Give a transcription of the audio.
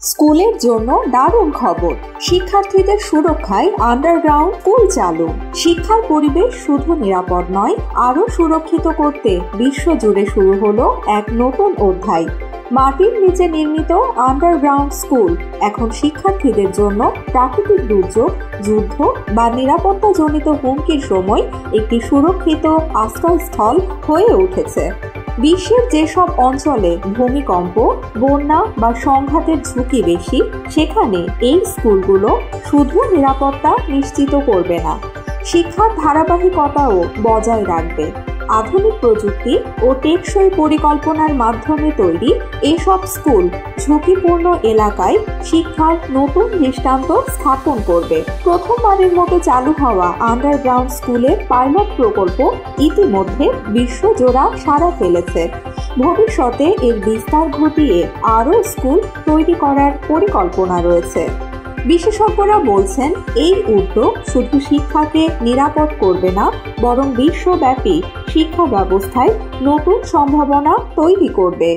স্কুলের জন্য দারুণ খবর। শিক্ষার্থীদের সুরক্ষায় আন্ডারগ্রাউন্ড স্কুল চালু। শিক্ষার পরিবেশ শুধু নিরাপদ নয়, আরও সুরক্ষিত করতে বিশ্বজুড়ে শুরু হলো এক নতুন অধ্যায়। মাটির নিচে নির্মিত আন্ডারগ্রাউন্ড স্কুল এখন শিক্ষার্থীদের জন্য প্রাকৃতিক দুর্যোগ, যুদ্ধ বা নিরাপত্তাজনিত হুমকির সময় একটি সুরক্ষিত আশ্রয়স্থল হয়ে উঠেছে। বিশ্বের যেসব অঞ্চলে ভূমিকম্প, বন্যা বা সংঘাতের ঝুঁকি বেশি, সেখানে এই স্কুলগুলো শুধু নিরাপত্তা নিশ্চিত করবে না, শিক্ষার ধারাবাহিকতাও বজায় রাখবে। আধুনিক প্রযুক্তি ও টেকসই পরিকল্পনার মাধ্যমে তৈরি এসব স্কুল ঝুঁকিপূর্ণ এলাকায় শিক্ষার নতুন দৃষ্টান্ত স্থাপন করবে। প্রথমবারের মতো চালু হওয়া আন্ডারগ্রাউন্ড স্কুলের পাইলট প্রকল্প ইতিমধ্যে বিশ্বজোড়া সাড়া ফেলেছে। ভবিষ্যতে এর বিস্তার ঘটিয়ে আরও স্কুল তৈরি করার পরিকল্পনা রয়েছে। বিশেষজ্ঞরা বলছেন, এই উদ্যোগ শুধু শিক্ষাকে নিরাপদ করবে না, বরং বিশ্বব্যাপী শিক্ষা ব্যবস্থায় নতুন সম্ভাবনা তৈরি করবে।